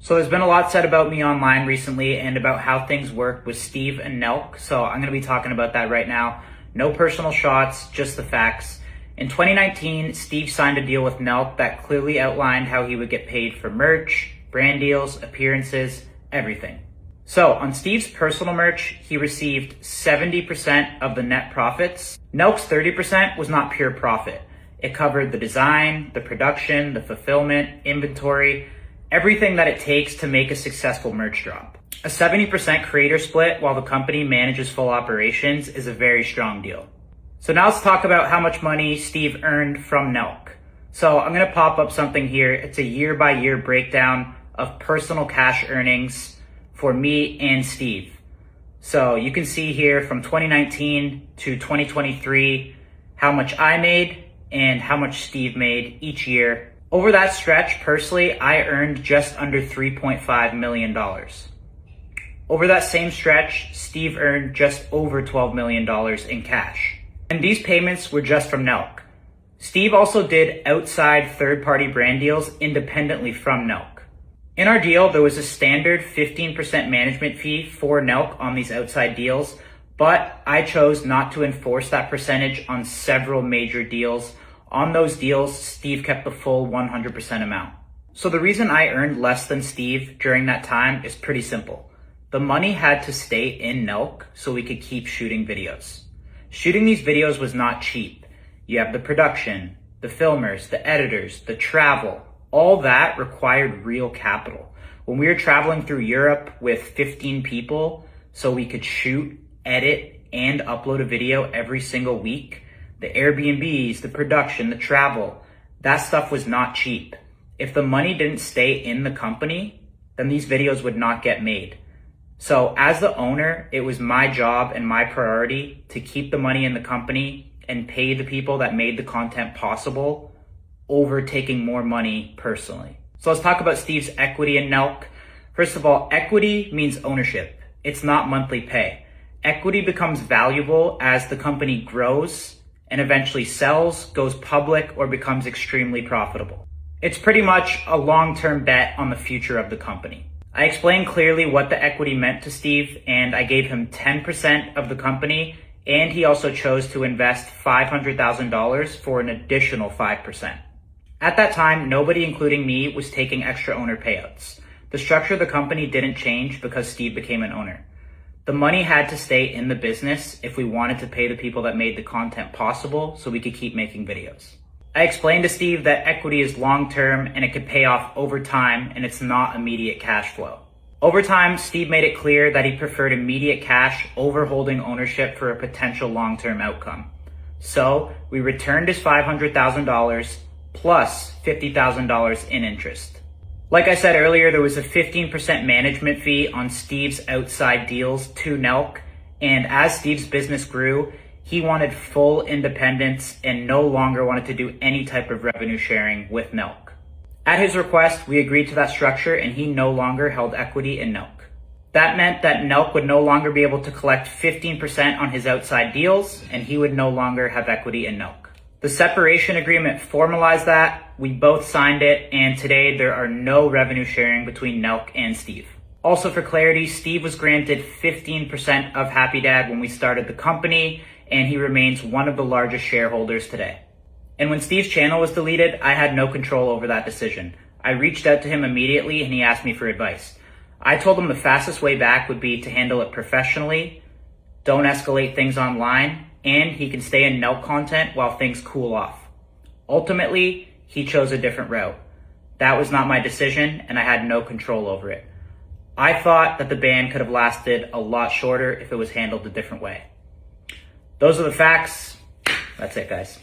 So there's been a lot said about me online recently and about how things work with Steve and Nelk. So I'm going to be talking about that right now. No personal shots, just the facts. In 2019, Steve signed a deal with Nelk that clearly outlined how he would get paid for merch, brand deals, appearances, everything. So on Steve's personal merch, he received 70% of the net profits. Nelk's 30% was not pure profit. It covered the design, the production, the fulfillment, inventory, everything that it takes to make a successful merch drop. A 70% creator split while the company manages full operations is a very strong deal. So now let's talk about how much money Steve earned from Nelk. So I'm going to pop up something here. It's a year-by-year breakdown of personal cash earnings for me and Steve. So you can see here from 2019 to 2023 how much I made and how much Steve made each year. Over that stretch, personally, I earned just under $3.5 million. Over that same stretch, Steve earned just over $12 million in cash. And these payments were just from Nelk. Steve also did outside third-party brand deals independently from Nelk. In our deal, there was a standard 15% management fee for Nelk on these outside deals, but I chose not to enforce that percentage on several major deals. On those deals, Steve kept the full 100% amount. So the reason I earned less than Steve during that time is pretty simple. The money had to stay in Nelk so we could keep shooting videos. Shooting these videos was not cheap. You have the production, the filmers, the editors, the travel. All that required real capital. When we were traveling through Europe with 15 people so we could shoot, edit, and upload a video every single week, the Airbnbs, the production, the travel, that stuff was not cheap. If the money didn't stay in the company, then these videos would not get made. So as the owner, it was my job and my priority to keep the money in the company and pay the people that made the content possible over taking more money personally. So let's talk about Steve's equity in Nelk. First of all, equity means ownership. It's not monthly pay. Equity becomes valuable as the company grows and eventually sells, goes public, or becomes extremely profitable. It's pretty much a long-term bet on the future of the company. I explained clearly what the equity meant to Steve, and I gave him 10% of the company, and he also chose to invest $500,000 for an additional 5%. At that time, nobody, including me, was taking extra owner payouts. The structure of the company didn't change because Steve became an owner. The money had to stay in the business if we wanted to pay the people that made the content possible so we could keep making videos. I explained to Steve that equity is long-term and it could pay off over time and it's not immediate cash flow. Over time, Steve made it clear that he preferred immediate cash over holding ownership for a potential long-term outcome. So we returned his $500,000 plus $50,000 in interest. Like I said earlier, there was a 15% management fee on Steve's outside deals to Nelk, and as Steve's business grew, he wanted full independence and no longer wanted to do any type of revenue sharing with Nelk. At his request, we agreed to that structure and he no longer held equity in Nelk. That meant that Nelk would no longer be able to collect 15% on his outside deals and he would no longer have equity in Nelk. The separation agreement formalized that, we both signed it, and today there are no revenue sharing between Nelk and Steve. Also for clarity, Steve was granted 15% of Happy Dad when we started the company, and he remains one of the largest shareholders today. And when Steve's channel was deleted, I had no control over that decision. I reached out to him immediately and he asked me for advice. I told him the fastest way back would be to handle it professionally, don't escalate things online, and he can stay in Nelk content while things cool off. Ultimately, he chose a different route. That was not my decision and I had no control over it. I thought that the ban could have lasted a lot shorter if it was handled a different way. Those are the facts. That's it, guys.